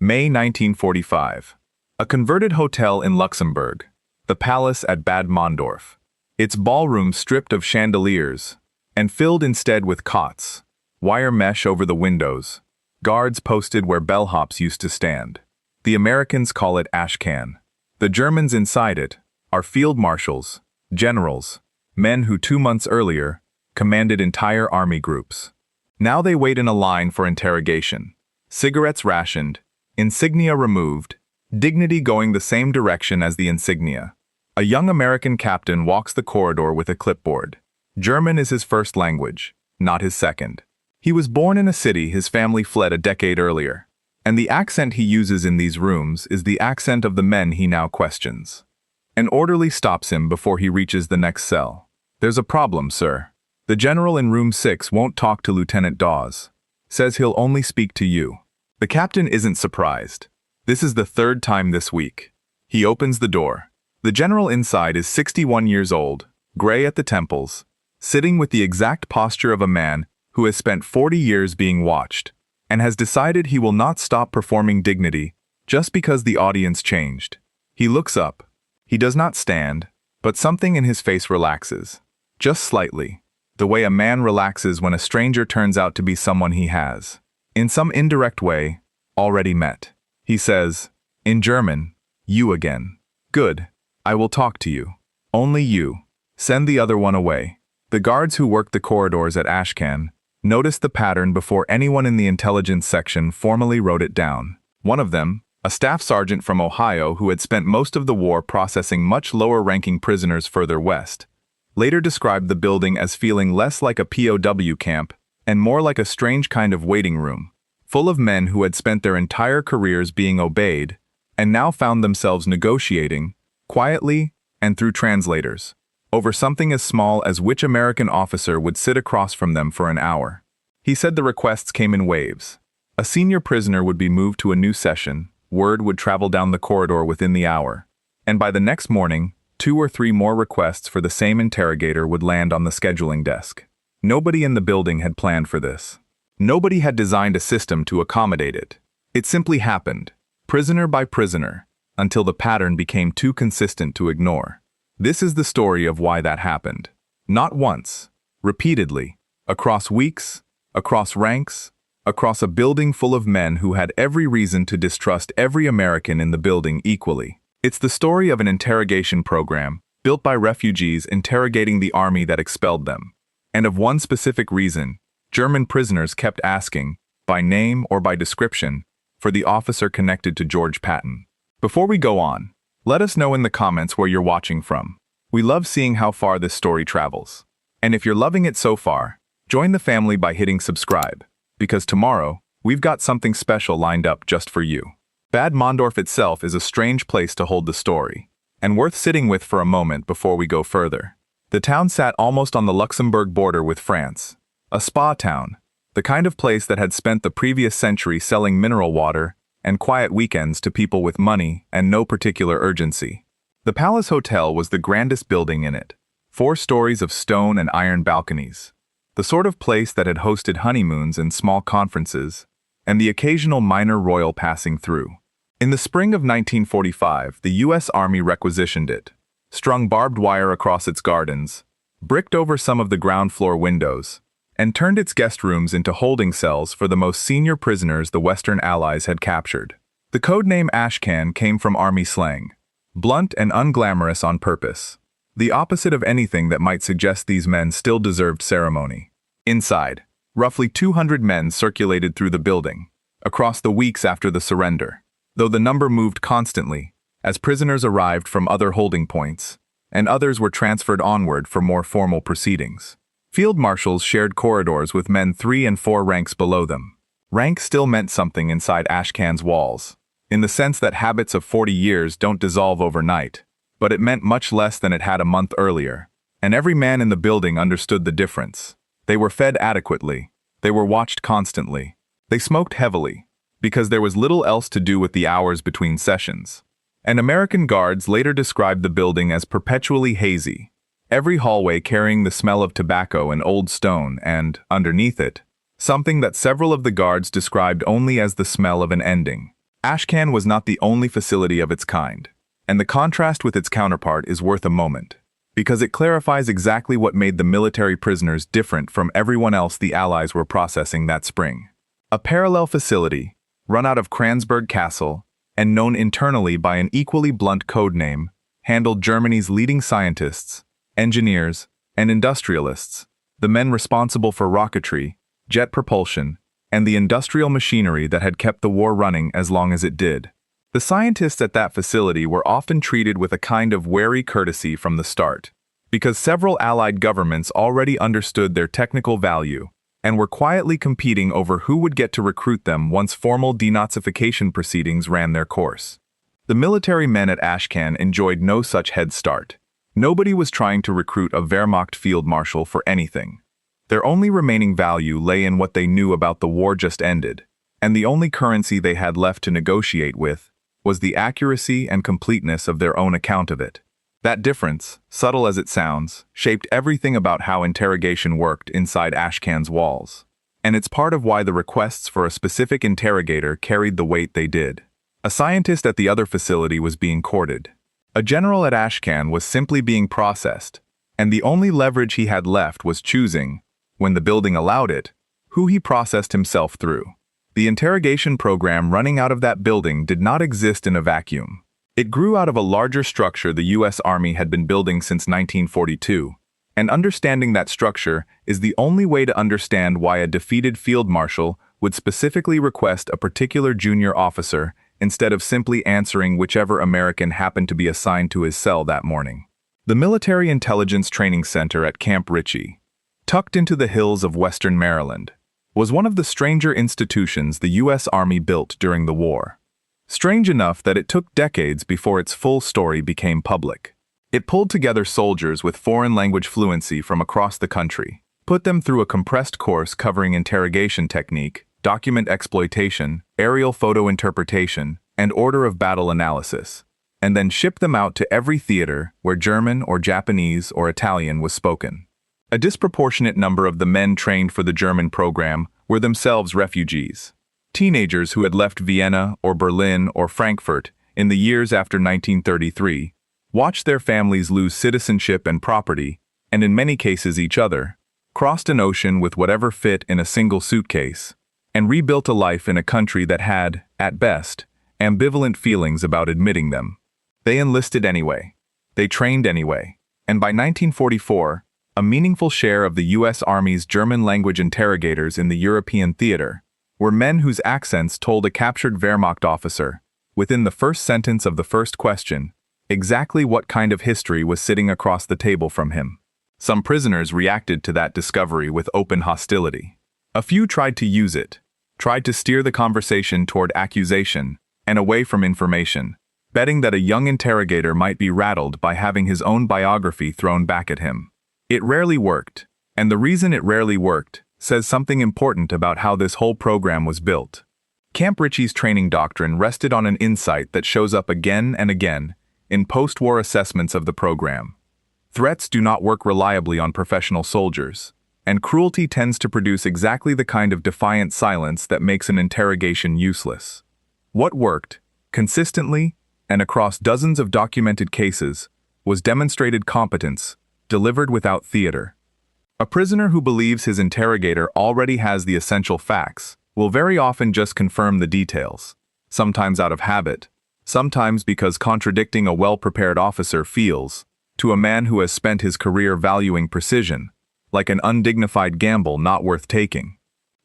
May 1945. A converted hotel in Luxembourg, the Palace at Bad Mondorf. Its ballroom stripped of chandeliers and filled instead with cots, wire mesh over the windows, guards posted where bellhops used to stand. The Americans call it ashcan. The Germans inside it are field marshals, generals, men who 2 months earlier commanded entire army groups. Now they wait in a line for interrogation. Cigarettes rationed, insignia removed, dignity going the same direction as the insignia. A young American captain walks the corridor with a clipboard. German is his first language, not his second. He was born in a city his family fled a decade earlier, and the accent he uses in these rooms is the accent of the men he now questions. An orderly stops him before he reaches the next cell. "There's a problem, sir. The general in room 6 won't talk to Lieutenant Dawes. Says he'll only speak to you." The captain isn't surprised. This is the 3rd time this week. He opens the door. The general inside is 61 years old, gray at the temples, sitting with the exact posture of a man who has spent 40 years being watched, and has decided he will not stop performing dignity just because the audience changed. He looks up. He does not stand, but something in his face relaxes. Just slightly. The way a man relaxes when a stranger turns out to be someone he has, in some indirect way, already met. He says, in German, "You again. Good. I will talk to you. Only you. Send the other one away." The guards who worked the corridors at Ashcan noticed the pattern before anyone in the intelligence section formally wrote it down. One of them, a staff sergeant from Ohio who had spent most of the war processing much lower-ranking prisoners further west, later described the building as feeling less like a POW camp and more like a strange kind of waiting room, full of men who had spent their entire careers being obeyed and now found themselves negotiating, quietly and through translators, over something as small as which American officer would sit across from them for an hour. He said the requests came in waves. A senior prisoner would be moved to a new session, word would travel down the corridor within the hour, and by the next morning, 2 or 3 more requests for the same interrogator would land on the scheduling desk. Nobody in the building had planned for this. Nobody had designed a system to accommodate it. It simply happened, prisoner by prisoner, until the pattern became too consistent to ignore. This is the story of why that happened. Not once, repeatedly, across weeks, across ranks, across a building full of men who had every reason to distrust every American in the building equally. It's the story of an interrogation program built by refugees interrogating the army that expelled them. And of one specific reason, German prisoners kept asking, by name or by description, for the officer connected to George Patton. Before we go on, let us know in the comments where you're watching from. We love seeing how far this story travels. And if you're loving it so far, join the family by hitting subscribe, because tomorrow, we've got something special lined up just for you. Bad Mondorf itself is a strange place to hold the story, and worth sitting with for a moment before we go further. The town sat almost on the Luxembourg border with France, a spa town, the kind of place that had spent the previous century selling mineral water and quiet weekends to people with money and no particular urgency. The Palace Hotel was the grandest building in it, 4 stories of stone and iron balconies, the sort of place that had hosted honeymoons and small conferences, and the occasional minor royal passing through. In the spring of 1945, the U.S. Army requisitioned it, strung barbed wire across its gardens, bricked over some of the ground floor windows, and turned its guest rooms into holding cells for the most senior prisoners the Western Allies had captured. The codename Ashcan came from Army slang, blunt and unglamorous on purpose, the opposite of anything that might suggest these men still deserved ceremony. Inside, roughly 200 men circulated through the building, across the weeks after the surrender, though the number moved constantly, as prisoners arrived from other holding points, and others were transferred onward for more formal proceedings. Field marshals shared corridors with men 3 and 4 ranks below them. Rank still meant something inside Ashcan's walls, in the sense that habits of 40 years don't dissolve overnight, but it meant much less than it had a month earlier, and every man in the building understood the difference. They were fed adequately. They were watched constantly. They smoked heavily, because there was little else to do with the hours between sessions. And American guards later described the building as perpetually hazy, every hallway carrying the smell of tobacco and old stone and, underneath it, something that several of the guards described only as the smell of an ending. Ashcan was not the only facility of its kind, and the contrast with its counterpart is worth a moment, because it clarifies exactly what made the military prisoners different from everyone else the Allies were processing that spring. A parallel facility, run out of Kransberg Castle, and known internally by an equally blunt code name, handled Germany's leading scientists, engineers, and industrialists, the men responsible for rocketry, jet propulsion, and the industrial machinery that had kept the war running as long as it did. The scientists at that facility were often treated with a kind of wary courtesy from the start, because several Allied governments already understood their technical value and were quietly competing over who would get to recruit them once formal denazification proceedings ran their course. The military men at Ashcan enjoyed no such head start. Nobody was trying to recruit a Wehrmacht field marshal for anything. Their only remaining value lay in what they knew about the war just ended, and the only currency they had left to negotiate with was the accuracy and completeness of their own account of it. That difference, subtle as it sounds, shaped everything about how interrogation worked inside Ashcan's walls. And it's part of why the requests for a specific interrogator carried the weight they did. A scientist at the other facility was being courted. A general at Ashcan was simply being processed, and the only leverage he had left was choosing, when the building allowed it, who he processed himself through. The interrogation program running out of that building did not exist in a vacuum. It grew out of a larger structure the U.S. Army had been building since 1942, and understanding that structure is the only way to understand why a defeated field marshal would specifically request a particular junior officer instead of simply answering whichever American happened to be assigned to his cell that morning. The Military Intelligence Training Center at Camp Ritchie, tucked into the hills of western Maryland, was one of the stranger institutions the U.S. Army built during the war. Strange enough that it took decades before its full story became public. It pulled together soldiers with foreign language fluency from across the country, put them through a compressed course covering interrogation technique, document exploitation, aerial photo interpretation, and order of battle analysis, and then shipped them out to every theater where German or Japanese or Italian was spoken. A disproportionate number of the men trained for the German program were themselves refugees. Teenagers who had left Vienna or Berlin or Frankfurt in the years after 1933, watched their families lose citizenship and property, and in many cases each other, crossed an ocean with whatever fit in a single suitcase, and rebuilt a life in a country that had, at best, ambivalent feelings about admitting them. They enlisted anyway. They trained anyway. And by 1944, a meaningful share of the U.S. Army's German-language interrogators in the European theater were men whose accents told a captured Wehrmacht officer, within the first sentence of the first question, exactly what kind of history was sitting across the table from him. Some prisoners reacted to that discovery with open hostility. A few tried to use it, tried to steer the conversation toward accusation and away from information, betting that a young interrogator might be rattled by having his own biography thrown back at him. It rarely worked, and the reason it rarely worked says something important about how this whole program was built. Camp Ritchie's training doctrine rested on an insight that shows up again and again in post-war assessments of the program. Threats do not work reliably on professional soldiers, and cruelty tends to produce exactly the kind of defiant silence that makes an interrogation useless. What worked, consistently, and across dozens of documented cases, was demonstrated competence, delivered without theater. A prisoner who believes his interrogator already has the essential facts will very often just confirm the details, sometimes out of habit, sometimes because contradicting a well-prepared officer feels, to a man who has spent his career valuing precision, like an undignified gamble not worth taking.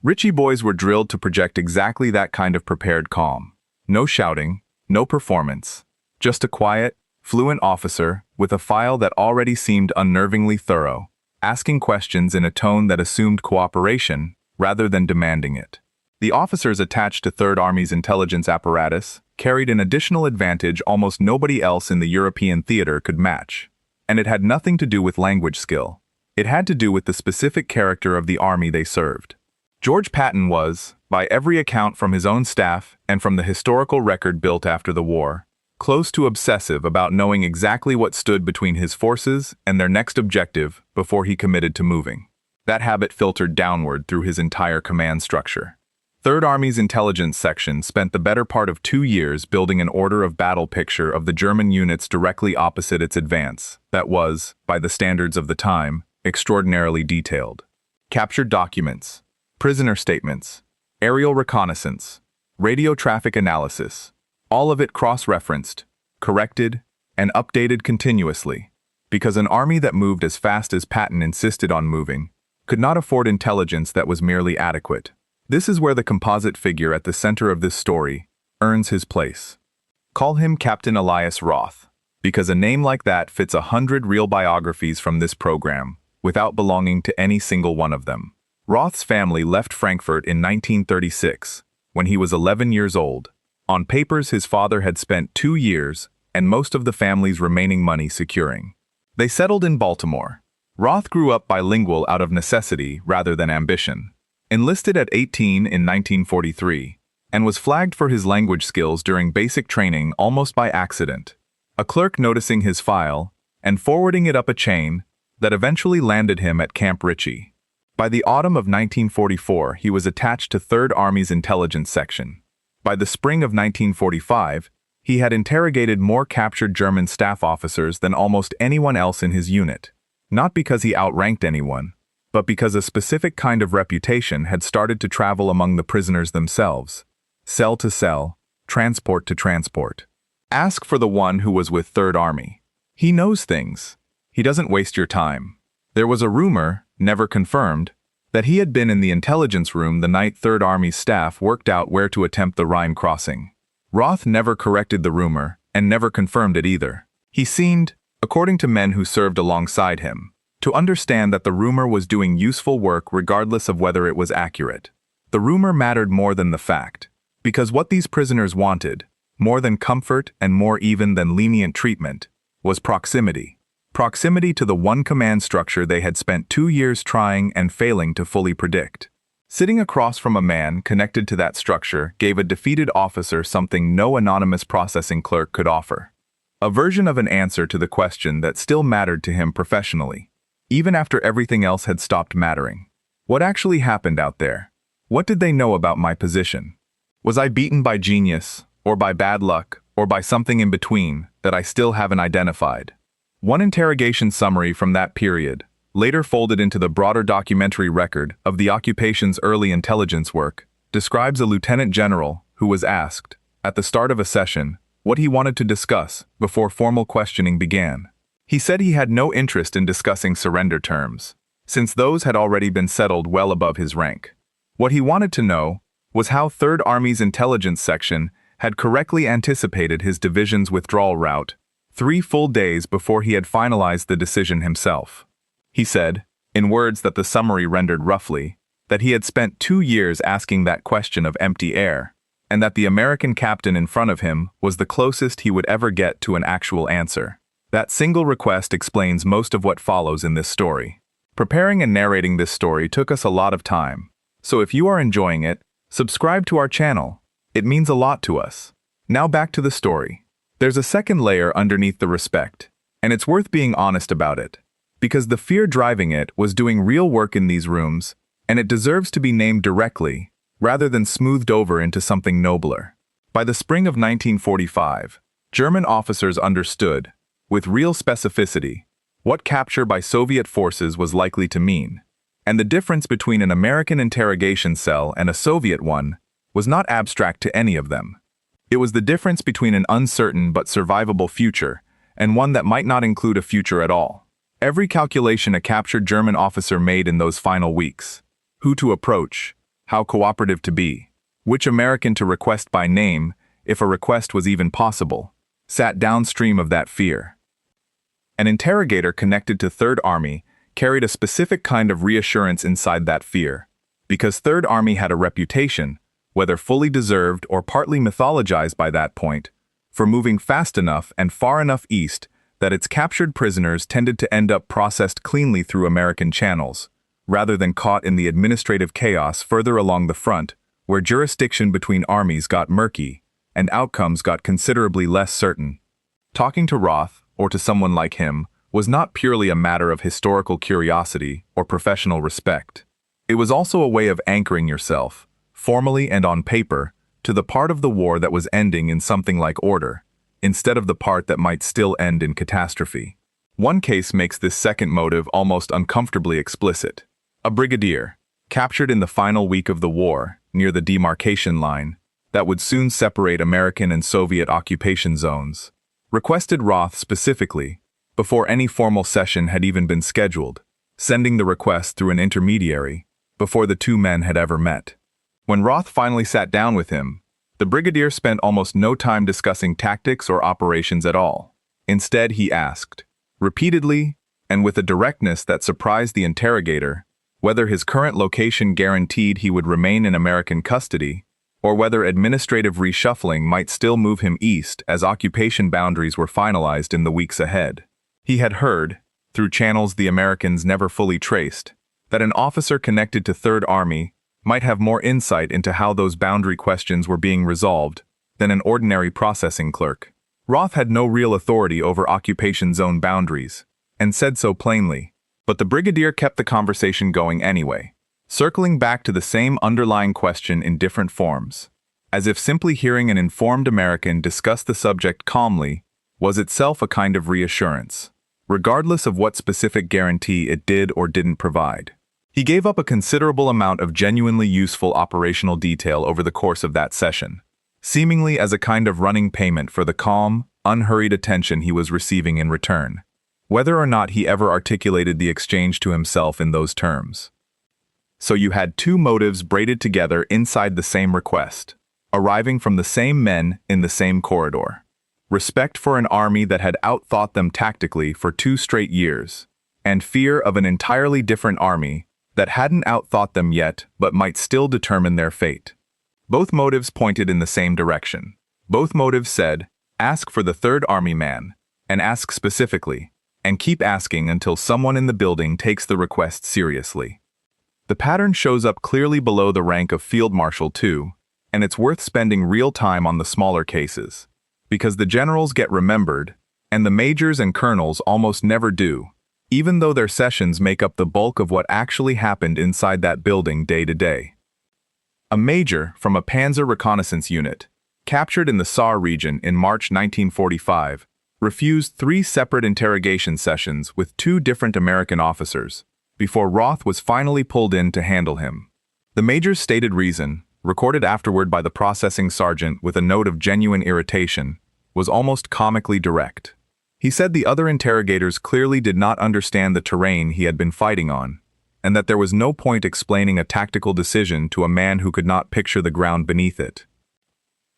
Ritchie boys were drilled to project exactly that kind of prepared calm. No shouting, no performance, just a quiet, fluent officer with a file that already seemed unnervingly thorough, asking questions in a tone that assumed cooperation rather than demanding it. The officers attached to Third Army's intelligence apparatus carried an additional advantage almost nobody else in the European theater could match, and it had nothing to do with language skill. It had to do with the specific character of the army they served. George Patton was, by every account from his own staff and from the historical record built after the war, close to obsessive about knowing exactly what stood between his forces and their next objective before he committed to moving. That habit filtered downward through his entire command structure. Third Army's intelligence section spent the better part of 2 years building an order of battle picture of the German units directly opposite its advance that was, by the standards of the time, extraordinarily detailed. Captured documents, prisoner statements, aerial reconnaissance, radio traffic analysis, all of it cross-referenced, corrected, and updated continuously, because an army that moved as fast as Patton insisted on moving could not afford intelligence that was merely adequate. This is where the composite figure at the center of this story earns his place. Call him Captain Elias Roth, because a name like that fits 100 real biographies from this program, without belonging to any single one of them. Roth's family left Frankfurt in 1936, when he was 11 years old. On papers, his father had spent 2 years and most of the family's remaining money securing. They settled in Baltimore. Roth grew up bilingual out of necessity rather than ambition. Enlisted at 18 in 1943, and was flagged for his language skills during basic training almost by accident. A clerk noticing his file and forwarding it up a chain that eventually landed him at Camp Ritchie. By the autumn of 1944, he was attached to Third Army's intelligence section. By the spring of 1945, he had interrogated more captured German staff officers than almost anyone else in his unit, not because he outranked anyone, but because a specific kind of reputation had started to travel among the prisoners themselves. Cell to cell, transport to transport. Ask for the one who was with Third Army. He knows things. He doesn't waste your time. There was a rumor, never confirmed, that he had been in the intelligence room the night Third Army's staff worked out where to attempt the Rhine crossing. Roth never corrected the rumor, and never confirmed it either. He seemed, according to men who served alongside him, to understand that the rumor was doing useful work regardless of whether it was accurate. The rumor mattered more than the fact, because what these prisoners wanted, more than comfort and more even than lenient treatment, was proximity. Proximity to the one command structure they had spent 2 years trying and failing to fully predict. Sitting across from a man connected to that structure gave a defeated officer something no anonymous processing clerk could offer. A version of an answer to the question that still mattered to him professionally, even after everything else had stopped mattering. What actually happened out there? What did they know about my position? Was I beaten by genius, or by bad luck, or by something in between that I still haven't identified? One interrogation summary from that period, later folded into the broader documentary record of the occupation's early intelligence work, describes a lieutenant general who was asked, at the start of a session, what he wanted to discuss before formal questioning began. He said he had no interest in discussing surrender terms, since those had already been settled well above his rank. What he wanted to know was how Third Army's intelligence section had correctly anticipated his division's withdrawal route 3 full days before he had finalized the decision himself. He said, in words that the summary rendered roughly, that he had spent 2 years asking that question of empty air, and that the American captain in front of him was the closest he would ever get to an actual answer. That single request explains most of what follows in this story. Preparing and narrating this story took us a lot of time, so if you are enjoying it, subscribe to our channel. It means a lot to us. Now back to the story. There's a second layer underneath the respect, and it's worth being honest about it, because the fear driving it was doing real work in these rooms, and it deserves to be named directly, rather than smoothed over into something nobler. By the spring of 1945, German officers understood, with real specificity, what capture by Soviet forces was likely to mean, and the difference between an American interrogation cell and a Soviet one was not abstract to any of them. It was the difference between an uncertain but survivable future and one that might not include a future at all. Every calculation a captured German officer made in those final weeks, who to approach, how cooperative to be, which American to request by name, if a request was even possible, sat downstream of that fear. An interrogator connected to Third Army carried a specific kind of reassurance inside that fear, because Third Army had a reputation, whether fully deserved or partly mythologized by that point, for moving fast enough and far enough east that its captured prisoners tended to end up processed cleanly through American channels, rather than caught in the administrative chaos further along the front, where jurisdiction between armies got murky and outcomes got considerably less certain. Talking to Roth, or to someone like him, was not purely a matter of historical curiosity or professional respect. It was also a way of anchoring yourself, formally and on paper, to the part of the war that was ending in something like order, instead of the part that might still end in catastrophe. One case makes this second motive almost uncomfortably explicit. A brigadier, captured in the final week of the war, near the demarcation line, that would soon separate American and Soviet occupation zones, requested Roth specifically, before any formal session had even been scheduled, sending the request through an intermediary, before the two men had ever met. When Roth finally sat down with him, the brigadier spent almost no time discussing tactics or operations at all. Instead, he asked, repeatedly, and with a directness that surprised the interrogator, whether his current location guaranteed he would remain in American custody, or whether administrative reshuffling might still move him east as occupation boundaries were finalized in the weeks ahead. He had heard, through channels the Americans never fully traced, that an officer connected to Third Army might have more insight into how those boundary questions were being resolved than an ordinary processing clerk. Roth had no real authority over occupation zone boundaries, and said so plainly, but the brigadier kept the conversation going anyway, circling back to the same underlying question in different forms, as if simply hearing an informed American discuss the subject calmly was itself a kind of reassurance, regardless of what specific guarantee it did or didn't provide. He gave up a considerable amount of genuinely useful operational detail over the course of that session, seemingly as a kind of running payment for the calm, unhurried attention he was receiving in return, whether or not he ever articulated the exchange to himself in those terms. So you had two motives braided together inside the same request, arriving from the same men in the same corridor. Respect for an army that had outthought them tactically for 2 straight years, and fear of an entirely different army that hadn't outthought them yet but might still determine their fate. Both motives pointed in the same direction. Both motives said, ask for the Third Army man, and ask specifically, and keep asking until someone in the building takes the request seriously. The pattern shows up clearly below the rank of Field Marshal too, and it's worth spending real time on the smaller cases, because the generals get remembered, and the majors and colonels almost never do, even though their sessions make up the bulk of what actually happened inside that building day to day. A major from a Panzer reconnaissance unit, captured in the Saar region in March 1945, refused 3 separate interrogation sessions with 2 different American officers, before Roth was finally pulled in to handle him. The major's stated reason, recorded afterward by the processing sergeant with a note of genuine irritation, was almost comically direct. He said the other interrogators clearly did not understand the terrain he had been fighting on, and that there was no point explaining a tactical decision to a man who could not picture the ground beneath it.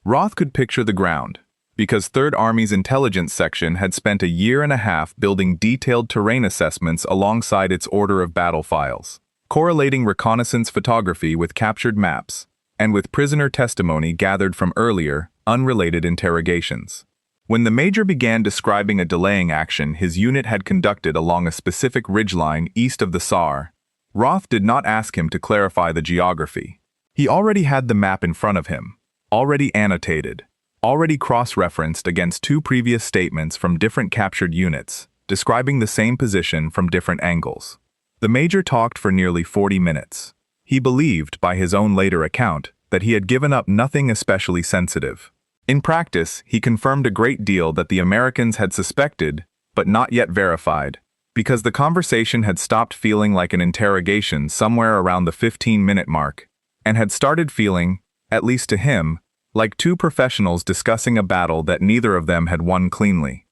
Roth could picture the ground, because Third Army's intelligence section had spent a year and a half building detailed terrain assessments alongside its order of battle files, correlating reconnaissance photography with captured maps, and with prisoner testimony gathered from earlier, unrelated interrogations. When the major began describing a delaying action his unit had conducted along a specific ridgeline east of the Saar, Roth did not ask him to clarify the geography. He already had the map in front of him, already annotated, already cross-referenced against 2 previous statements from different captured units, describing the same position from different angles. The major talked for nearly 40 minutes. He believed, by his own later account, that he had given up nothing especially sensitive. In practice, he confirmed a great deal that the Americans had suspected, but not yet verified, because the conversation had stopped feeling like an interrogation somewhere around the 15-minute mark, and had started feeling, at least to him, like 2 professionals discussing a battle that neither of them had won cleanly.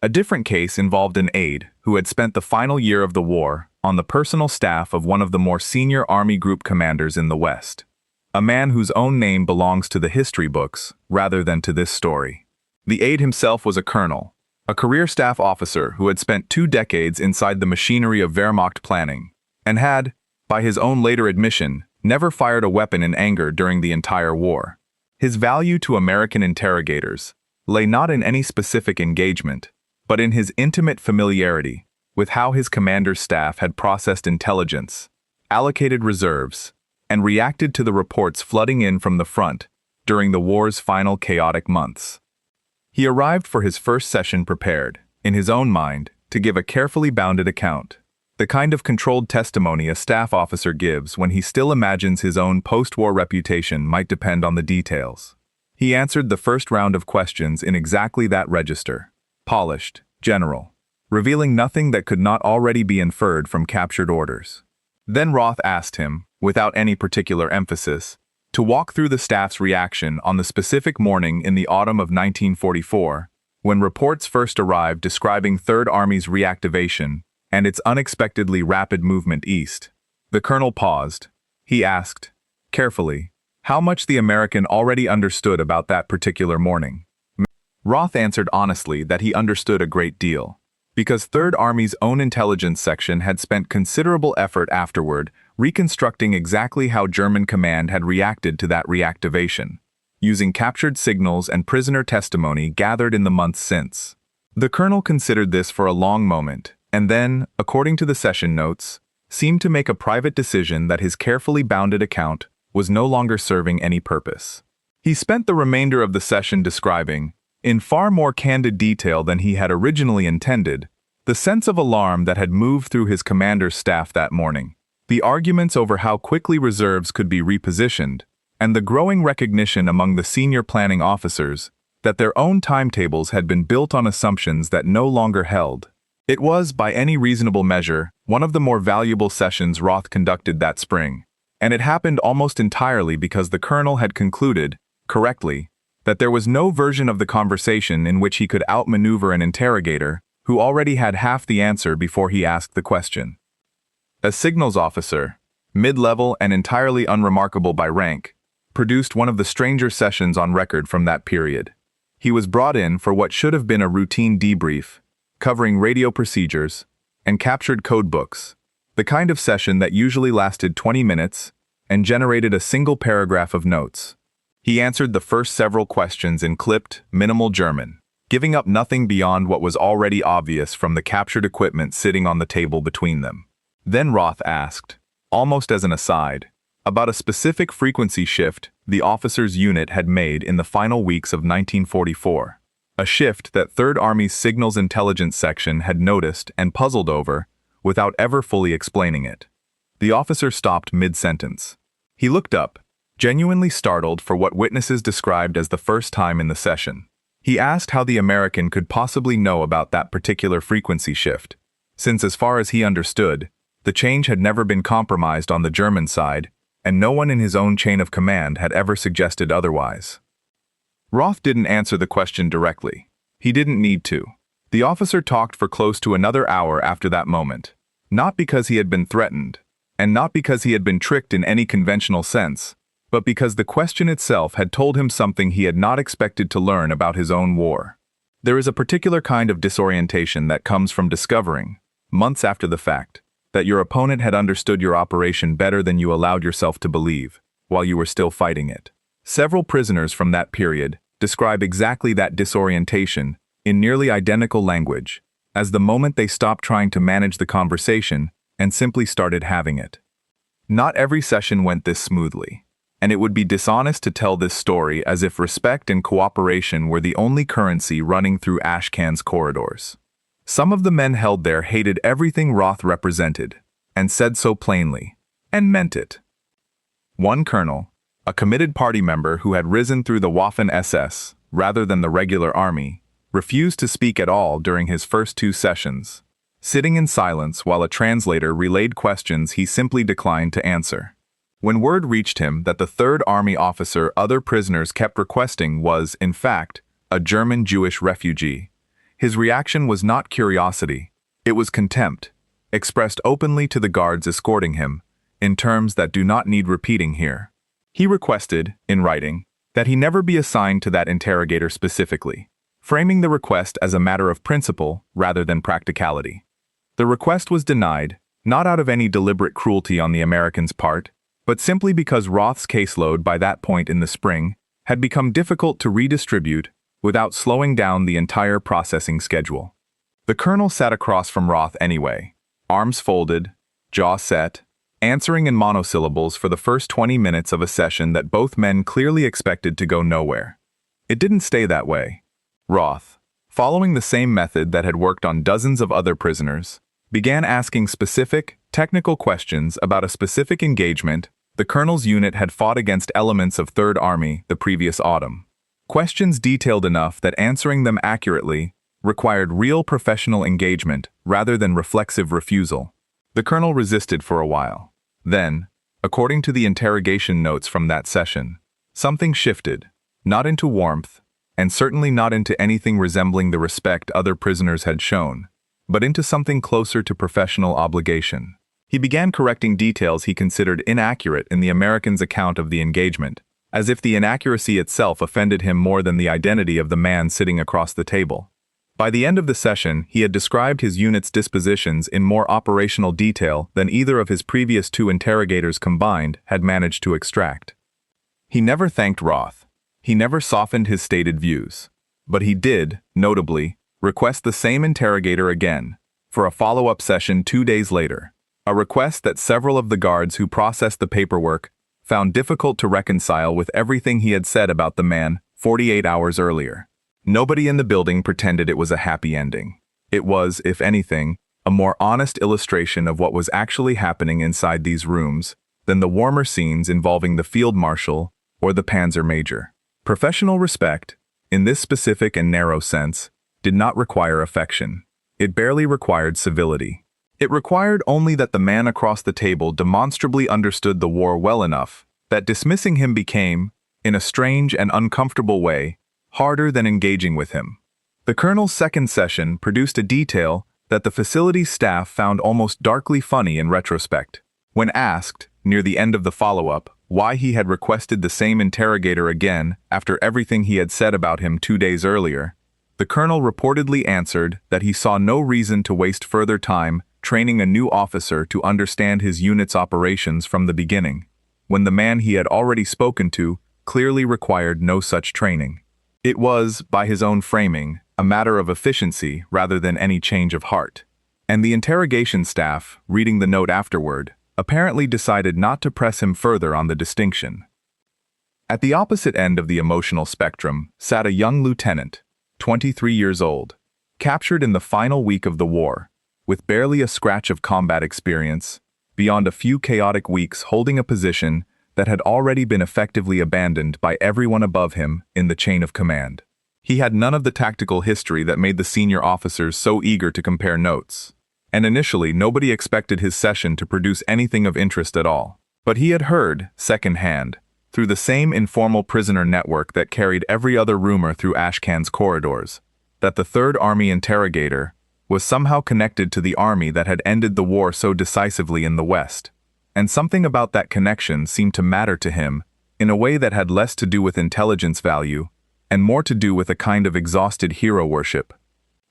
A different case involved an aide who had spent the final year of the war on the personal staff of one of the more senior Army group commanders in the West. A man whose own name belongs to the history books rather than to this story. The aide himself was a colonel, a career staff officer who had spent 2 decades inside the machinery of Wehrmacht planning, and had, by his own later admission, never fired a weapon in anger during the entire war. His value to American interrogators lay not in any specific engagement, but in his intimate familiarity with how his commander's staff had processed intelligence, allocated reserves, and reacted to the reports flooding in from the front during the war's final chaotic months. He arrived for his first session prepared, in his own mind, to give a carefully bounded account, the kind of controlled testimony a staff officer gives when he still imagines his own post-war reputation might depend on the details. He answered the first round of questions in exactly that register, polished, general, revealing nothing that could not already be inferred from captured orders. Then Roth asked him, without any particular emphasis, to walk through the staff's reaction on the specific morning in the autumn of 1944, when reports first arrived describing Third Army's reactivation and its unexpectedly rapid movement east. The colonel paused. He asked, carefully, how much the American already understood about that particular morning. Roth answered honestly that he understood a great deal, because Third Army's own intelligence section had spent considerable effort afterward reconstructing exactly how German command had reacted to that reactivation, using captured signals and prisoner testimony gathered in the months since. The colonel considered this for a long moment, and then, according to the session notes, seemed to make a private decision that his carefully bounded account was no longer serving any purpose. He spent the remainder of the session describing, in far more candid detail than he had originally intended, the sense of alarm that had moved through his commander's staff that morning, the arguments over how quickly reserves could be repositioned, and the growing recognition among the senior planning officers that their own timetables had been built on assumptions that no longer held. It was, by any reasonable measure, one of the more valuable sessions Roth conducted that spring, and it happened almost entirely because the colonel had concluded, correctly, that there was no version of the conversation in which he could outmaneuver an interrogator who already had half the answer before he asked the question. A signals officer, mid-level and entirely unremarkable by rank, produced one of the stranger sessions on record from that period. He was brought in for what should have been a routine debrief, covering radio procedures and captured code books, the kind of session that usually lasted 20 minutes and generated a single paragraph of notes. He answered the first several questions in clipped, minimal German, giving up nothing beyond what was already obvious from the captured equipment sitting on the table between them. Then Roth asked, almost as an aside, about a specific frequency shift the officer's unit had made in the final weeks of 1944, a shift that Third Army's Signals Intelligence Section had noticed and puzzled over without ever fully explaining it. The officer stopped mid-sentence. He looked up, genuinely startled for what witnesses described as the first time in the session. He asked how the American could possibly know about that particular frequency shift, since as far as he understood, the change had never been compromised on the German side, and no one in his own chain of command had ever suggested otherwise. Roth didn't answer the question directly. He didn't need to. The officer talked for close to another hour after that moment, not because he had been threatened, and not because he had been tricked in any conventional sense, but because the question itself had told him something he had not expected to learn about his own war. There is a particular kind of disorientation that comes from discovering, months after the fact, that your opponent had understood your operation better than you allowed yourself to believe, while you were still fighting it. Several prisoners from that period describe exactly that disorientation in nearly identical language, as the moment they stopped trying to manage the conversation and simply started having it. Not every session went this smoothly, and it would be dishonest to tell this story as if respect and cooperation were the only currency running through Ashcan's corridors. Some of the men held there hated everything Roth represented, and said so plainly, and meant it. One colonel, a committed party member who had risen through the Waffen-SS rather than the regular army, refused to speak at all during his first 2 sessions, sitting in silence while a translator relayed questions he simply declined to answer. When word reached him that the Third Army officer other prisoners kept requesting was, in fact, a German Jewish refugee, his reaction was not curiosity, it was contempt, expressed openly to the guards escorting him, in terms that do not need repeating here. He requested, in writing, that he never be assigned to that interrogator specifically, framing the request as a matter of principle rather than practicality. The request was denied, not out of any deliberate cruelty on the American's part, but simply because Roth's caseload by that point in the spring had become difficult to redistribute without slowing down the entire processing schedule. The colonel sat across from Roth anyway, arms folded, jaw set, answering in monosyllables for the first 20 minutes of a session that both men clearly expected to go nowhere. It didn't stay that way. Roth, following the same method that had worked on dozens of other prisoners, began asking specific, technical questions about a specific engagement the colonel's unit had fought against elements of Third Army the previous autumn. Questions detailed enough that answering them accurately required real professional engagement rather than reflexive refusal. The colonel resisted for a while. Then, according to the interrogation notes from that session, something shifted, not into warmth, and certainly not into anything resembling the respect other prisoners had shown, but into something closer to professional obligation. He began correcting details he considered inaccurate in the American's account of the engagement, as if the inaccuracy itself offended him more than the identity of the man sitting across the table. By the end of the session, he had described his unit's dispositions in more operational detail than either of his previous two interrogators combined had managed to extract. He never thanked Roth. He never softened his stated views. But he did, notably, request the same interrogator again, for a follow-up session 2 days later, a request that several of the guards who processed the paperwork found difficult to reconcile with everything he had said about the man 48 hours earlier. Nobody in the building pretended it was a happy ending. It was, if anything, a more honest illustration of what was actually happening inside these rooms than the warmer scenes involving the field marshal or the panzer major. Professional respect, in this specific and narrow sense, did not require affection. It barely required civility. It required only that the man across the table demonstrably understood the war well enough that dismissing him became, in a strange and uncomfortable way, harder than engaging with him. The colonel's second session produced a detail that the facility's staff found almost darkly funny in retrospect. When asked, near the end of the follow-up, why he had requested the same interrogator again after everything he had said about him 2 days earlier, the colonel reportedly answered that he saw no reason to waste further time training a new officer to understand his unit's operations from the beginning, when the man he had already spoken to clearly required no such training. It was, by his own framing, a matter of efficiency rather than any change of heart. And the interrogation staff, reading the note afterward, apparently decided not to press him further on the distinction. At the opposite end of the emotional spectrum sat a young lieutenant, 23 years old, captured in the final week of the war, with barely a scratch of combat experience, beyond a few chaotic weeks holding a position that had already been effectively abandoned by everyone above him in the chain of command. He had none of the tactical history that made the senior officers so eager to compare notes, and initially nobody expected his session to produce anything of interest at all. But he had heard, second-hand, through the same informal prisoner network that carried every other rumor through Ashcan's corridors, that the Third Army interrogator was somehow connected to the army that had ended the war so decisively in the West. And something about that connection seemed to matter to him in a way that had less to do with intelligence value and more to do with a kind of exhausted hero worship,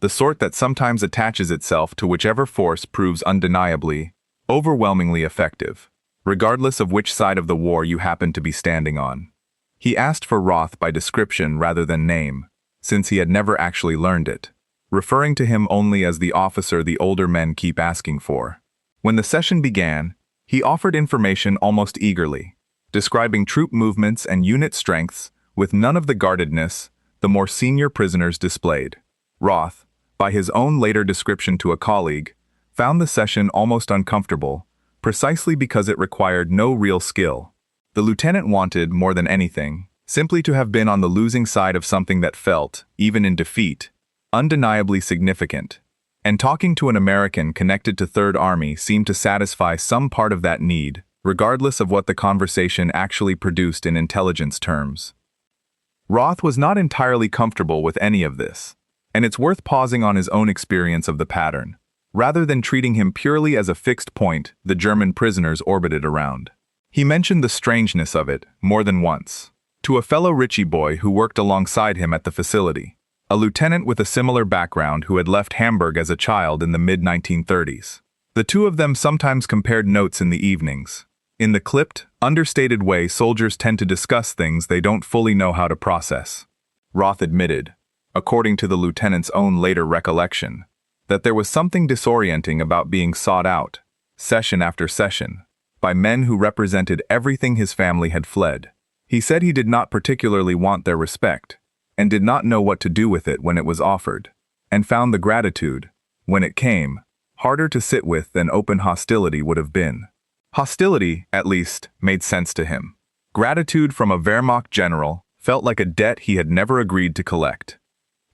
the sort that sometimes attaches itself to whichever force proves undeniably, overwhelmingly effective, regardless of which side of the war you happen to be standing on. He asked for Roth by description rather than name, since he had never actually learned it, referring to him only as the officer the older men keep asking for. When the session began, he offered information almost eagerly, describing troop movements and unit strengths with none of the guardedness the more senior prisoners displayed. Roth, by his own later description to a colleague, found the session almost uncomfortable, precisely because it required no real skill. The lieutenant wanted, more than anything, simply to have been on the losing side of something that felt, even in defeat, undeniably significant. And talking to an American connected to Third Army seemed to satisfy some part of that need, regardless of what the conversation actually produced in intelligence terms. Roth was not entirely comfortable with any of this, and it's worth pausing on his own experience of the pattern, rather than treating him purely as a fixed point the German prisoners orbited around. He mentioned the strangeness of it more than once, to a fellow Ritchie boy who worked alongside him at the facility, a lieutenant with a similar background who had left Hamburg as a child in the mid-1930s. The two of them sometimes compared notes in the evenings, in the clipped, understated way soldiers tend to discuss things they don't fully know how to process. Roth admitted, according to the lieutenant's own later recollection, that there was something disorienting about being sought out, session after session, by men who represented everything his family had fled. He said he did not particularly want their respect, and did not know what to do with it when it was offered, and found the gratitude, when it came, harder to sit with than open hostility would have been. Hostility, at least, made sense to him. Gratitude from a Wehrmacht general felt like a debt he had never agreed to collect.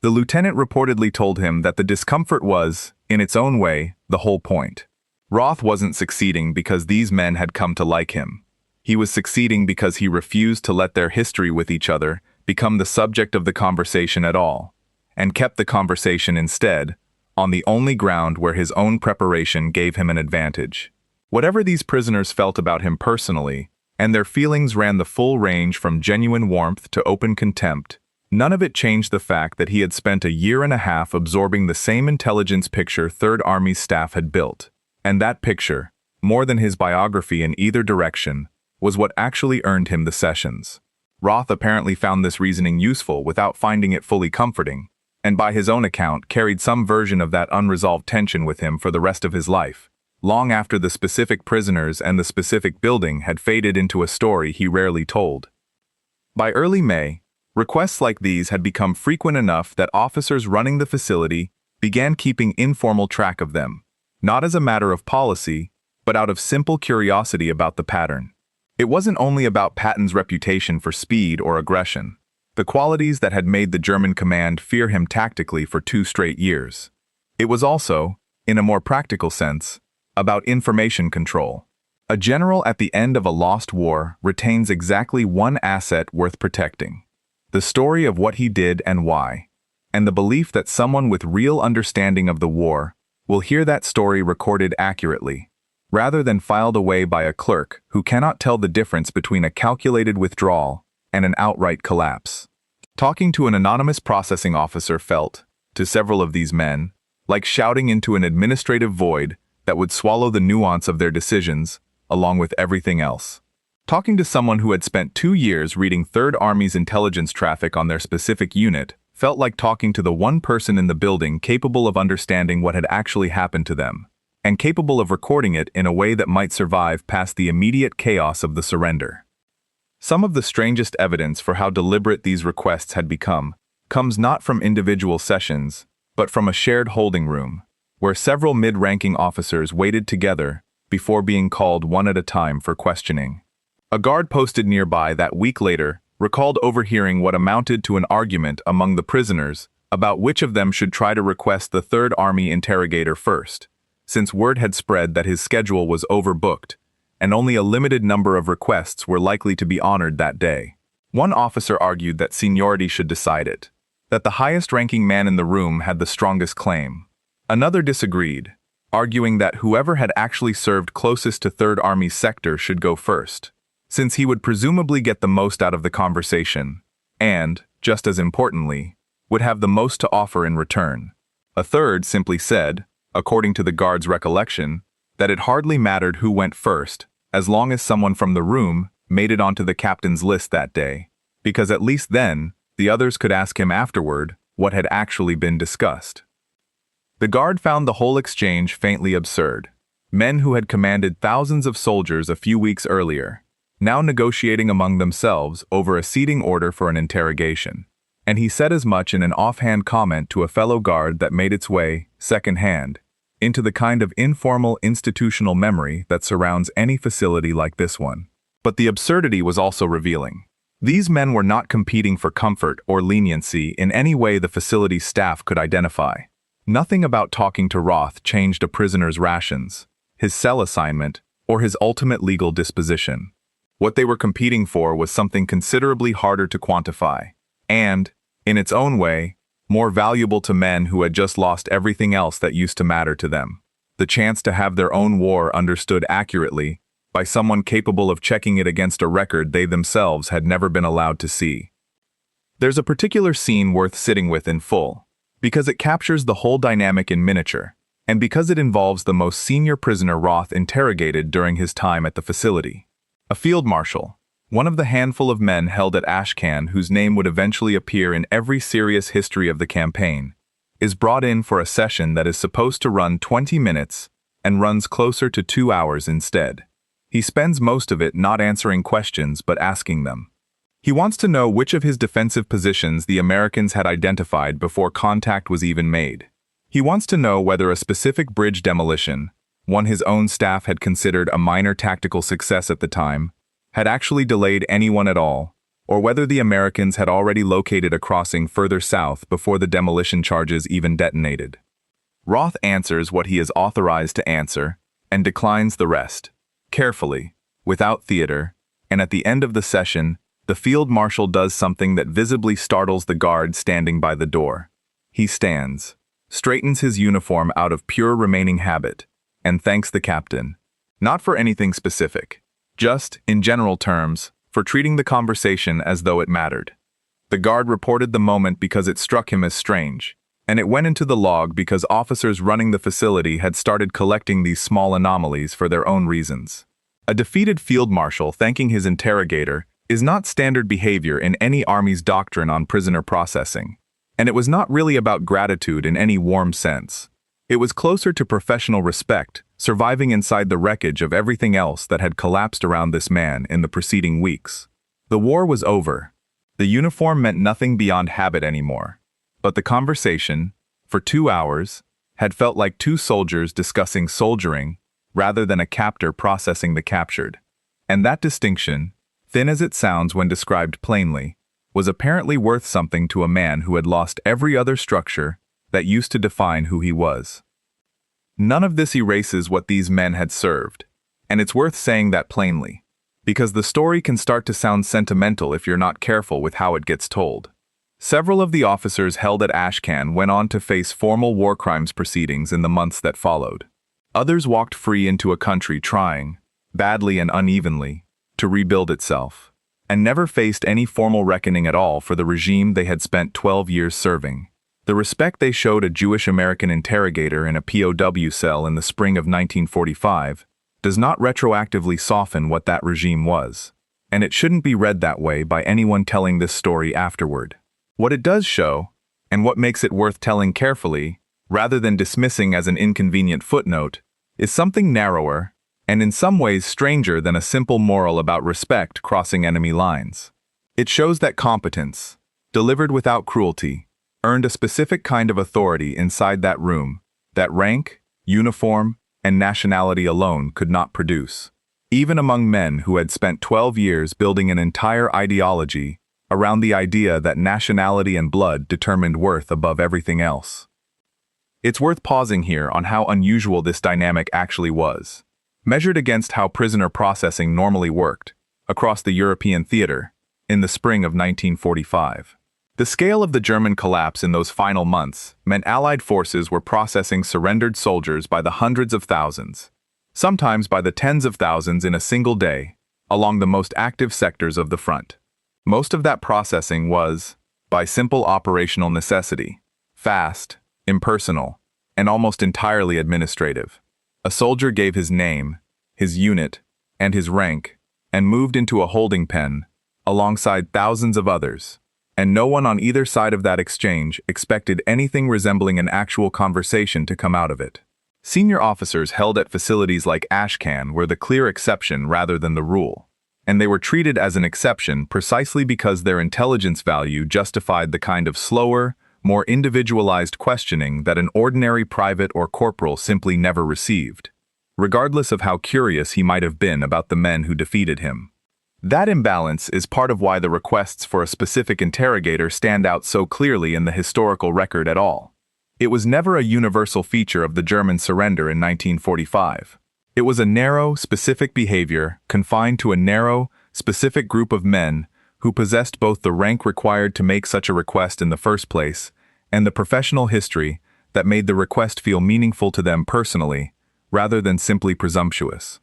The lieutenant reportedly told him that the discomfort was, in its own way, the whole point. Roth wasn't succeeding because these men had come to like him. He was succeeding because he refused to let their history with each other become the subject of the conversation at all, and kept the conversation instead on the only ground where his own preparation gave him an advantage. Whatever these prisoners felt about him personally, and their feelings ran the full range from genuine warmth to open contempt, none of it changed the fact that he had spent a year and a half absorbing the same intelligence picture Third Army's staff had built. And that picture, more than his biography in either direction, was what actually earned him the sessions. Roth apparently found this reasoning useful without finding it fully comforting, and by his own account carried some version of that unresolved tension with him for the rest of his life, long after the specific prisoners and the specific building had faded into a story he rarely told. By early May, requests like these had become frequent enough that officers running the facility began keeping informal track of them, not as a matter of policy, but out of simple curiosity about the pattern. It wasn't only about Patton's reputation for speed or aggression, the qualities that had made the German command fear him tactically for 2 straight years. It was also, in a more practical sense, about information control. A general at the end of a lost war retains exactly one asset worth protecting: the story of what he did and why, and the belief that someone with real understanding of the war will hear that story recorded accurately, rather than filed away by a clerk who cannot tell the difference between a calculated withdrawal and an outright collapse. Talking to an anonymous processing officer felt, to several of these men, like shouting into an administrative void that would swallow the nuance of their decisions, along with everything else. Talking to someone who had spent 2 years reading Third Army's intelligence traffic on their specific unit felt like talking to the one person in the building capable of understanding what had actually happened to them, and capable of recording it in a way that might survive past the immediate chaos of the surrender. Some of the strangest evidence for how deliberate these requests had become comes not from individual sessions, but from a shared holding room, where several mid-ranking officers waited together before being called one at a time for questioning. A guard posted nearby that week later recalled overhearing what amounted to an argument among the prisoners about which of them should try to request the Third Army interrogator first, since word had spread that his schedule was overbooked, and only a limited number of requests were likely to be honored that day. One officer argued that seniority should decide it, that the highest-ranking man in the room had the strongest claim. Another disagreed, arguing that whoever had actually served closest to Third Army's sector should go first, since he would presumably get the most out of the conversation, and, just as importantly, would have the most to offer in return. A third simply said, according to the guard's recollection, that it hardly mattered who went first, as long as someone from the room made it onto the captain's list that day, because at least then, the others could ask him afterward what had actually been discussed. The guard found the whole exchange faintly absurd. Men who had commanded thousands of soldiers a few weeks earlier, now negotiating among themselves over a seating order for an interrogation. And he said as much in an offhand comment to a fellow guard that made its way, second-hand, into the kind of informal institutional memory that surrounds any facility like this one. But the absurdity was also revealing. These men were not competing for comfort or leniency in any way the facility's staff could identify. Nothing about talking to Roth changed a prisoner's rations, his cell assignment, or his ultimate legal disposition. What they were competing for was something considerably harder to quantify, and, in its own way, more valuable to men who had just lost everything else that used to matter to them: the chance to have their own war understood accurately by someone capable of checking it against a record they themselves had never been allowed to see. There's a particular scene worth sitting with in full, because it captures the whole dynamic in miniature, and because it involves the most senior prisoner Roth interrogated during his time at the facility. A field marshal, one of the handful of men held at Ashcan whose name would eventually appear in every serious history of the campaign, is brought in for a session that is supposed to run 20 minutes and runs closer to 2 hours instead. He spends most of it not answering questions but asking them. He wants to know which of his defensive positions the Americans had identified before contact was even made. He wants to know whether a specific bridge demolition, one his own staff had considered a minor tactical success at the time, had actually delayed anyone at all, or whether the Americans had already located a crossing further south before the demolition charges even detonated. Roth answers what he is authorized to answer and declines the rest, carefully, without theater, and at the end of the session, the field marshal does something that visibly startles the guard standing by the door. He stands, straightens his uniform out of pure remaining habit, and thanks the captain, not for anything specific, just, in general terms, for treating the conversation as though it mattered. The guard reported the moment because it struck him as strange, and it went into the log because officers running the facility had started collecting these small anomalies for their own reasons. A defeated field marshal thanking his interrogator is not standard behavior in any army's doctrine on prisoner processing, and it was not really about gratitude in any warm sense. It was closer to professional respect, surviving inside the wreckage of everything else that had collapsed around this man in the preceding weeks. The war was over. The uniform meant nothing beyond habit anymore. But the conversation, for 2 hours, had felt like two soldiers discussing soldiering rather than a captor processing the captured. And that distinction, thin as it sounds when described plainly, was apparently worth something to a man who had lost every other structure that used to define who he was. None of this erases what these men had served, and it's worth saying that plainly, because the story can start to sound sentimental if you're not careful with how it gets told. Several of the officers held at Ashcan went on to face formal war crimes proceedings in the months that followed. Others walked free into a country trying, badly and unevenly, to rebuild itself, and never faced any formal reckoning at all for the regime they had spent 12 years serving. The respect they showed a Jewish-American interrogator in a POW cell in the spring of 1945 does not retroactively soften what that regime was, and it shouldn't be read that way by anyone telling this story afterward. What it does show, and what makes it worth telling carefully, rather than dismissing as an inconvenient footnote, is something narrower, and in some ways stranger than a simple moral about respect crossing enemy lines. It shows that competence, delivered without cruelty, earned a specific kind of authority inside that room that rank, uniform, and nationality alone could not produce, even among men who had spent 12 years building an entire ideology around the idea that nationality and blood determined worth above everything else. It's worth pausing here on how unusual this dynamic actually was, measured against how prisoner processing normally worked across the European theater in the spring of 1945. The scale of the German collapse in those final months meant Allied forces were processing surrendered soldiers by the hundreds of thousands, sometimes by the tens of thousands in a single day, along the most active sectors of the front. Most of that processing was, by simple operational necessity, fast, impersonal, and almost entirely administrative. A soldier gave his name, his unit, and his rank, and moved into a holding pen, alongside thousands of others, and no one on either side of that exchange expected anything resembling an actual conversation to come out of it. Senior officers held at facilities like Ashcan were the clear exception rather than the rule, and they were treated as an exception precisely because their intelligence value justified the kind of slower, more individualized questioning that an ordinary private or corporal simply never received, regardless of how curious he might have been about the men who defeated him. That imbalance is part of why the requests for a specific interrogator stand out so clearly in the historical record at all. It was never a universal feature of the German surrender in 1945. It was a narrow, specific behavior confined to a narrow, specific group of men who possessed both the rank required to make such a request in the first place and the professional history that made the request feel meaningful to them personally, rather than simply presumptuous.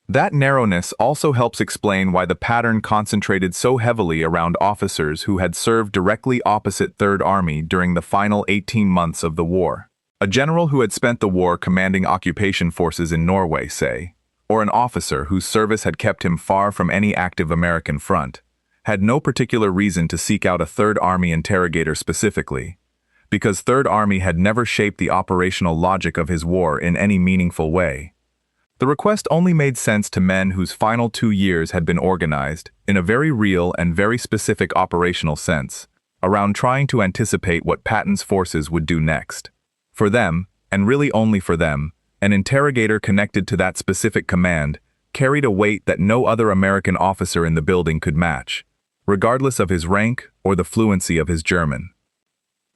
That narrowness also helps explain why the pattern concentrated so heavily around officers who had served directly opposite Third Army during the final 18 months of the war. A general who had spent the war commanding occupation forces in Norway, say, or an officer whose service had kept him far from any active American front, had no particular reason to seek out a Third Army interrogator specifically, because Third Army had never shaped the operational logic of his war in any meaningful way. The request only made sense to men whose final 2 years had been organized, in a very real and very specific operational sense, around trying to anticipate what Patton's forces would do next. For them, and really only for them, an interrogator connected to that specific command carried a weight that no other American officer in the building could match, regardless of his rank or the fluency of his German.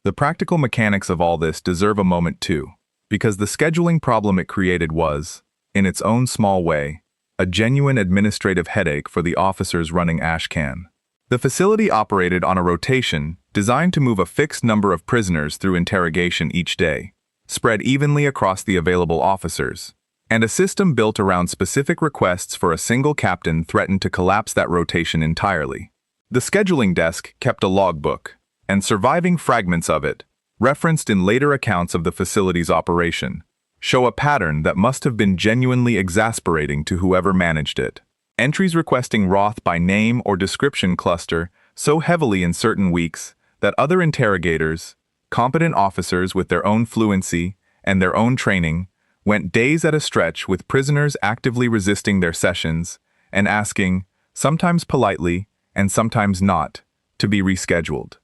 The practical mechanics of all this deserve a moment too, because the scheduling problem it created was, in its own small way, a genuine administrative headache for the officers running Ashcan. The facility operated on a rotation designed to move a fixed number of prisoners through interrogation each day, spread evenly across the available officers, and a system built around specific requests for a single captain threatened to collapse that rotation entirely. The scheduling desk kept a logbook, and surviving fragments of it, referenced in later accounts of the facility's operation, show a pattern that must have been genuinely exasperating to whoever managed it. Entries requesting Roth by name or description cluster so heavily in certain weeks that other interrogators, competent officers with their own fluency and their own training, went days at a stretch with prisoners actively resisting their sessions and asking, sometimes politely and sometimes not, to be rescheduled.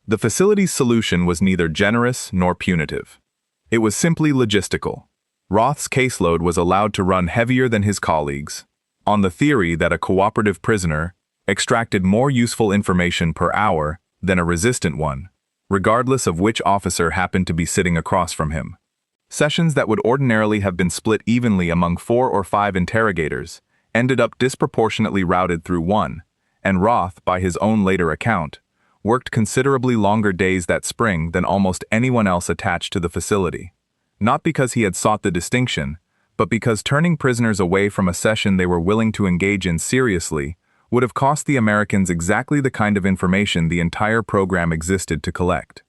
The facility's solution was neither generous nor punitive. It was simply logistical. Roth's caseload was allowed to run heavier than his colleagues, on the theory that a cooperative prisoner extracted more useful information per hour than a resistant one, regardless of which officer happened to be sitting across from him. Sessions that would ordinarily have been split evenly among 4 or 5 interrogators ended up disproportionately routed through one, and Roth, by his own later account, worked considerably longer days that spring than almost anyone else attached to the facility. Not because he had sought the distinction, but because turning prisoners away from a session they were willing to engage in seriously would have cost the Americans exactly the kind of information the entire program existed to collect.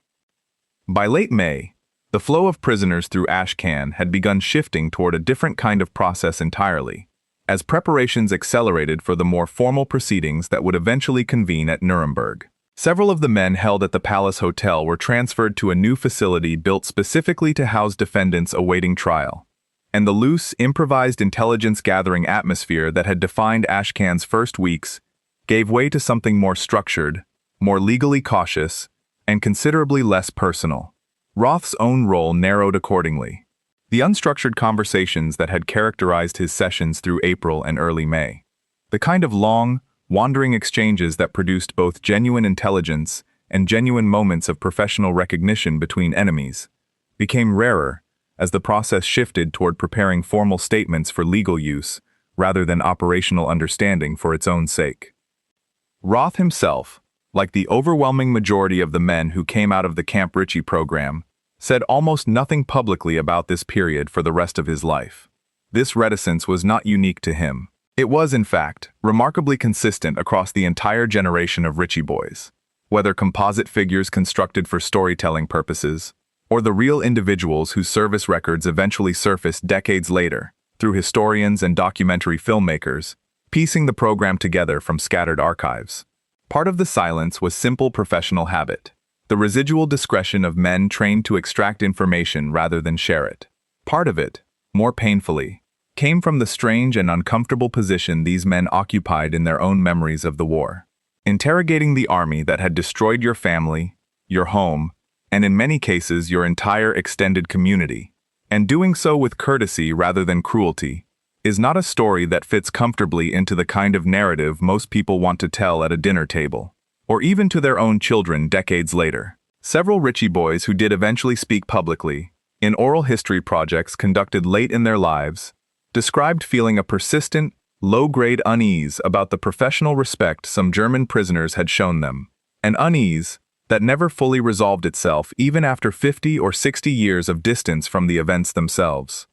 By late May, the flow of prisoners through Ashcan had begun shifting toward a different kind of process entirely, as preparations accelerated for the more formal proceedings that would eventually convene at Nuremberg. Several of the men held at the Palace Hotel were transferred to a new facility built specifically to house defendants awaiting trial, and the loose, improvised intelligence-gathering atmosphere that had defined Ashcan's first weeks gave way to something more structured, more legally cautious, and considerably less personal. Roth's own role narrowed accordingly. The unstructured conversations that had characterized his sessions through April and early May, the kind of long, wandering exchanges that produced both genuine intelligence and genuine moments of professional recognition between enemies, became rarer as the process shifted toward preparing formal statements for legal use rather than operational understanding for its own sake. Roth himself, like the overwhelming majority of the men who came out of the Camp Ritchie program, said almost nothing publicly about this period for the rest of his life. This reticence was not unique to him. It was, in fact, remarkably consistent across the entire generation of Ritchie boys, whether composite figures constructed for storytelling purposes, or the real individuals whose service records eventually surfaced decades later, through historians and documentary filmmakers, piecing the program together from scattered archives. Part of the silence was simple professional habit, the residual discretion of men trained to extract information rather than share it. Part of it, more painfully, came from the strange and uncomfortable position these men occupied in their own memories of the war. Interrogating the army that had destroyed your family, your home, and in many cases your entire extended community, and doing so with courtesy rather than cruelty, is not a story that fits comfortably into the kind of narrative most people want to tell at a dinner table, or even to their own children decades later. Several Ritchie boys who did eventually speak publicly, in oral history projects conducted late in their lives, described feeling a persistent, low-grade unease about the professional respect some German prisoners had shown them, an unease that never fully resolved itself even after 50 or 60 years of distance from the events themselves.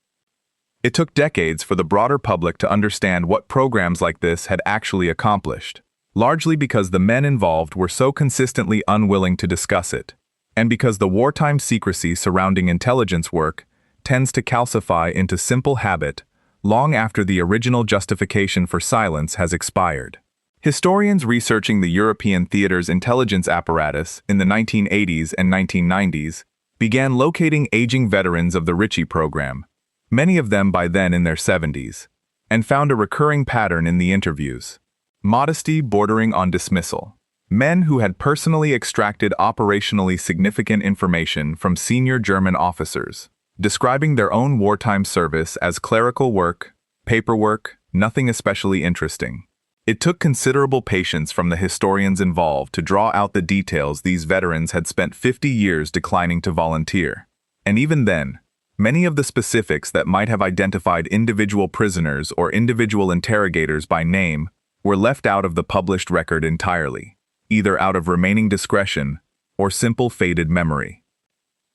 It took decades for the broader public to understand what programs like this had actually accomplished, largely because the men involved were so consistently unwilling to discuss it, and because the wartime secrecy surrounding intelligence work tends to calcify into simple habit long after the original justification for silence has expired. Historians researching the European theater's intelligence apparatus in the 1980s and 1990s began locating aging veterans of the Ritchie program, many of them by then in their 70s, and found a recurring pattern in the interviews: modesty bordering on dismissal, Men who had personally extracted operationally significant information from senior German officers, describing their own wartime service as clerical work, paperwork, nothing especially interesting. It took considerable patience from the historians involved to draw out the details these veterans had spent 50 years declining to volunteer. And even then, many of the specifics that might have identified individual prisoners or individual interrogators by name were left out of the published record entirely, either out of remaining discretion or simple faded memory.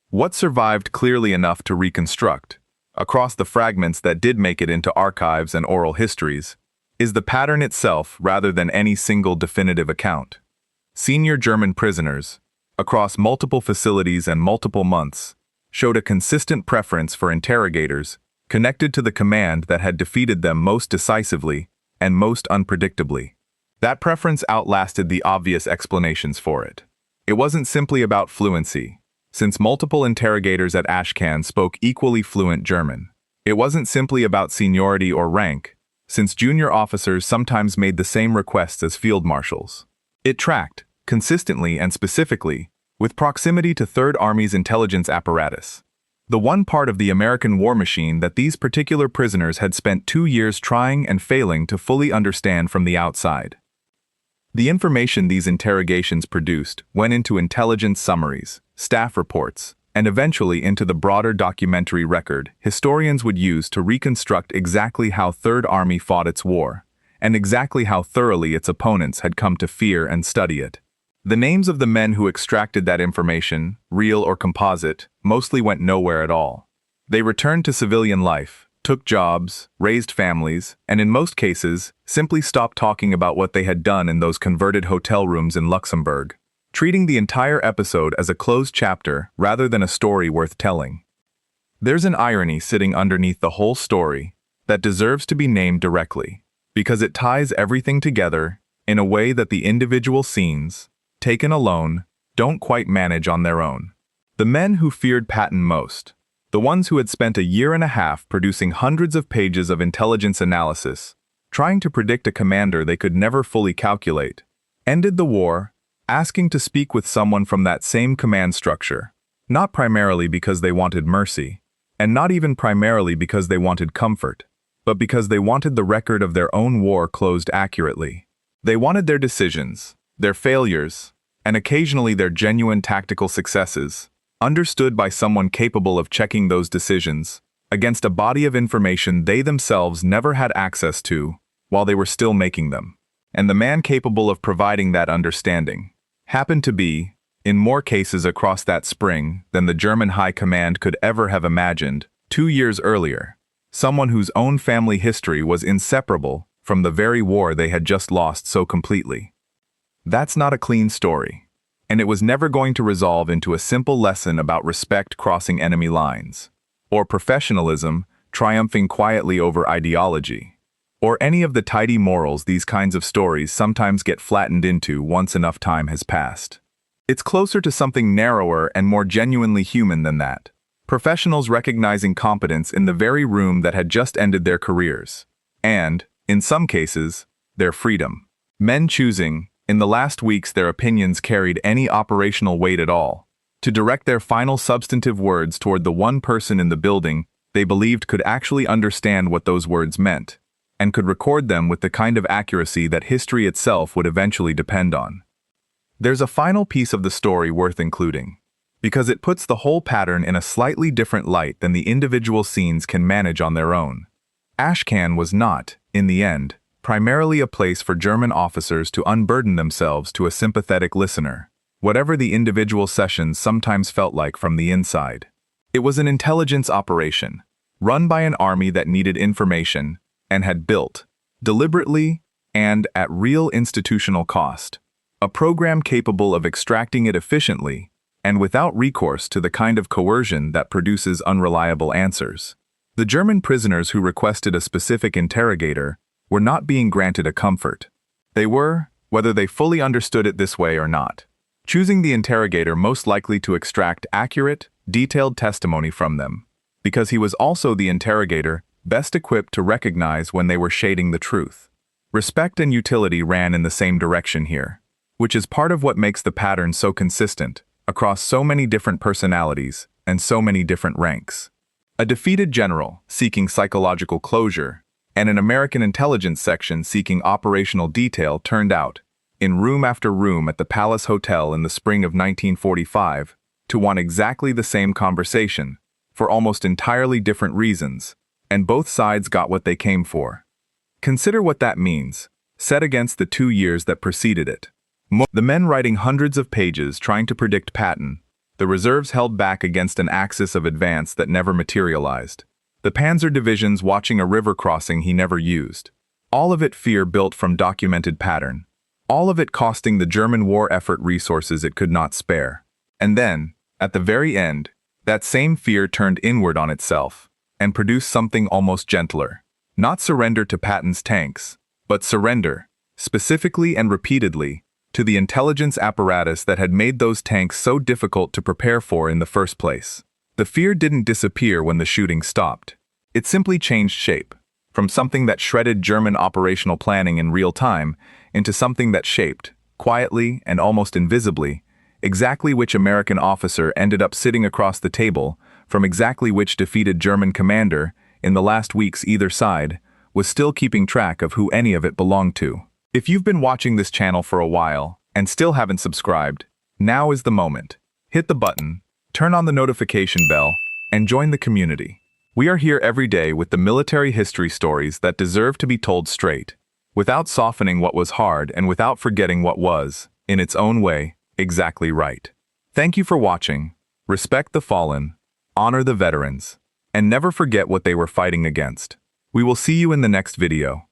What survived clearly enough to reconstruct, across the fragments that did make it into archives and oral histories, is the pattern itself rather than any single definitive account. Senior German prisoners, across multiple facilities and multiple months, showed a consistent preference for interrogators connected to the command that had defeated them most decisively and most unpredictably. That preference outlasted the obvious explanations for it. It wasn't simply about fluency, since multiple interrogators at Ashcan spoke equally fluent German. It wasn't simply about seniority or rank, since junior officers sometimes made the same requests as field marshals. It tracked, consistently and specifically, with proximity to Third Army's intelligence apparatus, the one part of the American war machine that these particular prisoners had spent 2 years trying and failing to fully understand from the outside. The information these interrogations produced went into intelligence summaries, staff reports, and eventually into the broader documentary record historians would use to reconstruct exactly how Third Army fought its war, and exactly how thoroughly its opponents had come to fear and study it. The names of the men who extracted that information, real or composite, mostly went nowhere at all. They returned to civilian life, took jobs, raised families, and in most cases, simply stopped talking about what they had done in those converted hotel rooms in Luxembourg, treating the entire episode as a closed chapter rather than a story worth telling. There's an irony sitting underneath the whole story that deserves to be named directly, because it ties everything together in a way that the individual scenes, taken alone, don't quite manage on their own. The men who feared Patton most, the ones who had spent a year and a half producing hundreds of pages of intelligence analysis, trying to predict a commander they could never fully calculate, ended the war asking to speak with someone from that same command structure, not primarily because they wanted mercy, and not even primarily because they wanted comfort, but because they wanted the record of their own war closed accurately. They wanted their decisions, their failures, and occasionally their genuine tactical successes, understood by someone capable of checking those decisions against a body of information they themselves never had access to while they were still making them. And the man capable of providing that understanding happened to be, in more cases across that spring than the German High Command could ever have imagined, 2 years earlier, someone whose own family history was inseparable from the very war they had just lost so completely. That's not a clean story, and it was never going to resolve into a simple lesson about respect crossing enemy lines, or professionalism triumphing quietly over ideology, or any of the tidy morals these kinds of stories sometimes get flattened into once enough time has passed. It's closer to something narrower and more genuinely human than that. Professionals recognizing competence in the very room that had just ended their careers, and, in some cases, their freedom. Men choosing, in the last weeks their opinions carried any operational weight at all, to direct their final substantive words toward the one person in the building they believed could actually understand what those words meant, and could record them with the kind of accuracy that history itself would eventually depend on. There's a final piece of the story worth including, because it puts the whole pattern in a slightly different light than the individual scenes can manage on their own. Ashcan was not, in the end, primarily a place for German officers to unburden themselves to a sympathetic listener, whatever the individual sessions sometimes felt like from the inside. It was an intelligence operation, run by an army that needed information, and had built, deliberately and at real institutional cost, a program capable of extracting it efficiently and without recourse to the kind of coercion that produces unreliable answers. The German prisoners who requested a specific interrogator were not being granted a comfort. They were, whether they fully understood it this way or not, choosing the interrogator most likely to extract accurate, detailed testimony from them, because he was also the interrogator best equipped to recognize when they were shading the truth. Respect and utility ran in the same direction here. which is part of what makes the pattern so consistent across so many different personalities and so many different ranks. A defeated general seeking psychological closure and an American intelligence section seeking operational detail turned out, in room after room at the Palace Hotel in the spring of 1945, to want exactly the same conversation, for almost entirely different reasons, and both sides got what they came for. Consider what that means, set against the 2 years that preceded it. The men writing hundreds of pages trying to predict Patton, the reserves held back against an axis of advance that never materialized, the panzer divisions watching a river crossing he never used. All of it fear built from documented pattern. All of it costing the German war effort resources it could not spare. And then, at the very end, that same fear turned inward on itself and produced something almost gentler. Not surrender to Patton's tanks, but surrender, specifically and repeatedly, to the intelligence apparatus that had made those tanks so difficult to prepare for in the first place. The fear didn't disappear when the shooting stopped. It simply changed shape, from something that shredded German operational planning in real time into something that shaped, quietly and almost invisibly, exactly which American officer ended up sitting across the table from exactly which defeated German commander, in the last weeks either side, was still keeping track of who any of it belonged to. If you've been watching this channel for a while and still haven't subscribed, now is the moment. Hit the button, turn on the notification bell, and join the community. We are here every day with the military history stories that deserve to be told straight, without softening what was hard and without forgetting what was, in its own way, exactly right. Thank you for watching. Respect the fallen, honor the veterans, and never forget what they were fighting against. We will see you in the next video.